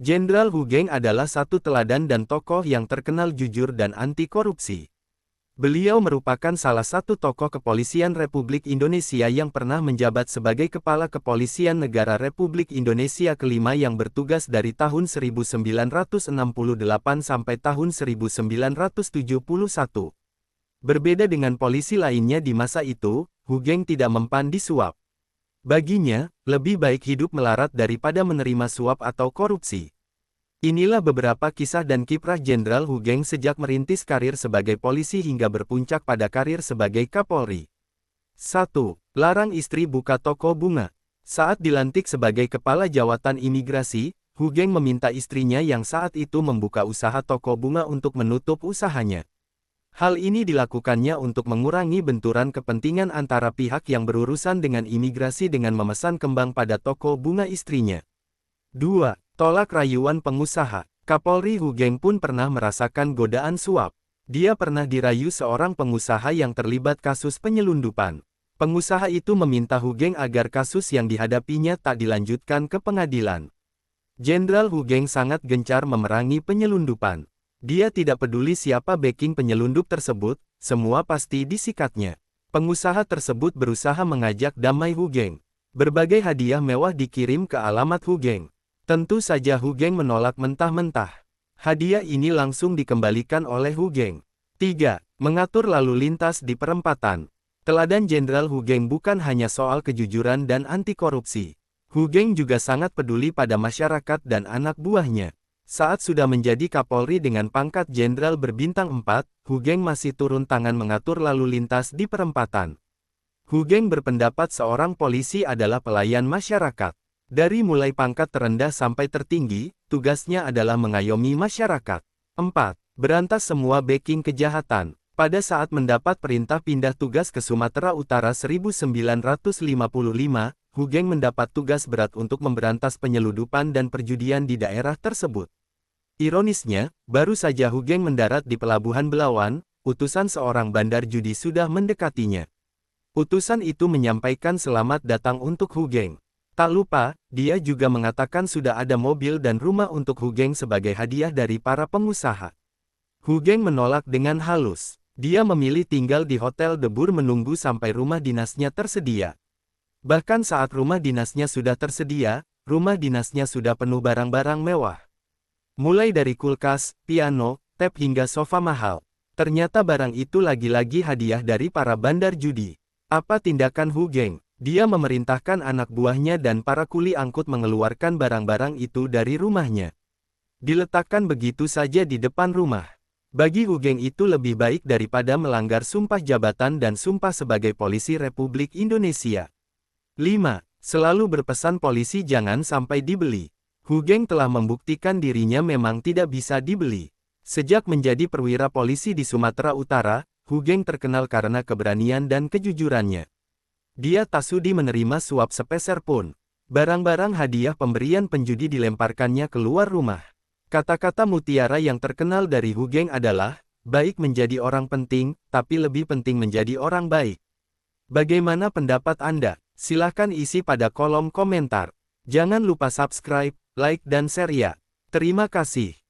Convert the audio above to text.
Jenderal Hu Geng adalah satu teladan dan tokoh yang terkenal jujur dan anti korupsi. Beliau merupakan salah satu tokoh kepolisian Republik Indonesia yang pernah menjabat sebagai Kepala Kepolisian Negara Republik Indonesia kelima yang bertugas dari tahun 1968 sampai tahun 1971. Berbeda dengan polisi lainnya di masa itu, Hu Geng tidak mempan disuap. Baginya, lebih baik hidup melarat daripada menerima suap atau korupsi. Inilah beberapa kisah dan kiprah Jenderal Hu Geng sejak merintis karir sebagai polisi hingga berpuncak pada karir sebagai Kapolri. 1. Larang istri buka toko bunga. Saat dilantik sebagai Kepala Jawatan Imigrasi, Hu Geng meminta istrinya yang saat itu membuka usaha toko bunga untuk menutup usahanya. Hal ini dilakukannya untuk mengurangi benturan kepentingan antara pihak yang berurusan dengan imigrasi dengan memesan kembang pada toko bunga istrinya. 2. Tolak rayuan pengusaha. Kapolri Hu Geng pun pernah merasakan godaan suap. Dia pernah dirayu seorang pengusaha yang terlibat kasus penyelundupan. Pengusaha itu meminta Hu Geng agar kasus yang dihadapinya tak dilanjutkan ke pengadilan. Jenderal Hu Geng sangat gencar memerangi penyelundupan. Dia tidak peduli siapa backing penyelundup tersebut, semua pasti disikatnya. Pengusaha tersebut berusaha mengajak damai Hu Geng. Berbagai hadiah mewah dikirim ke alamat Hu Geng. Tentu saja Hu Geng menolak mentah-mentah. Hadiah ini langsung dikembalikan oleh Hu Geng. 3. Mengatur lalu lintas di perempatan. Teladan Jenderal Hu Geng bukan hanya soal kejujuran dan anti korupsi. Hu Geng juga sangat peduli pada masyarakat dan anak buahnya. Saat sudah menjadi Kapolri dengan pangkat Jenderal berbintang 4, Hu Geng masih turun tangan mengatur lalu lintas di perempatan. Hu Geng berpendapat seorang polisi adalah pelayan masyarakat. Dari mulai pangkat terendah sampai tertinggi, tugasnya adalah mengayomi masyarakat. 4. Berantas semua backing kejahatan. Pada saat mendapat perintah pindah tugas ke Sumatera Utara 1955, Hu Geng mendapat tugas berat untuk memberantas penyelundupan dan perjudian di daerah tersebut. Ironisnya, baru saja Hu Geng mendarat di Pelabuhan Belawan, utusan seorang bandar judi sudah mendekatinya. Utusan itu menyampaikan selamat datang untuk Hu Geng. Tak lupa, dia juga mengatakan sudah ada mobil dan rumah untuk Hu Geng sebagai hadiah dari para pengusaha. Hu Geng menolak dengan halus. Dia memilih tinggal di Hotel Debur menunggu sampai rumah dinasnya tersedia. Bahkan saat rumah dinasnya sudah tersedia, rumah dinasnya sudah penuh barang-barang mewah. Mulai dari kulkas, piano, tab hingga sofa mahal. Ternyata barang itu lagi-lagi hadiah dari para bandar judi. Apa tindakan Hu Geng? Dia memerintahkan anak buahnya dan para kuli angkut mengeluarkan barang-barang itu dari rumahnya. Diletakkan begitu saja di depan rumah. Bagi Hu Geng itu lebih baik daripada melanggar sumpah jabatan dan sumpah sebagai polisi Republik Indonesia. 5. Selalu berpesan polisi jangan sampai dibeli. Hu Geng telah membuktikan dirinya memang tidak bisa dibeli. Sejak menjadi perwira polisi di Sumatera Utara, Hu Geng terkenal karena keberanian dan kejujurannya. Dia tak sudi menerima suap sepeser pun. Barang-barang hadiah pemberian penjudi dilemparkannya keluar rumah. Kata-kata mutiara yang terkenal dari Hu Geng adalah, baik menjadi orang penting, tapi lebih penting menjadi orang baik. Bagaimana pendapat Anda? Silahkan isi pada kolom komentar. Jangan lupa subscribe, like dan share ya. Terima kasih.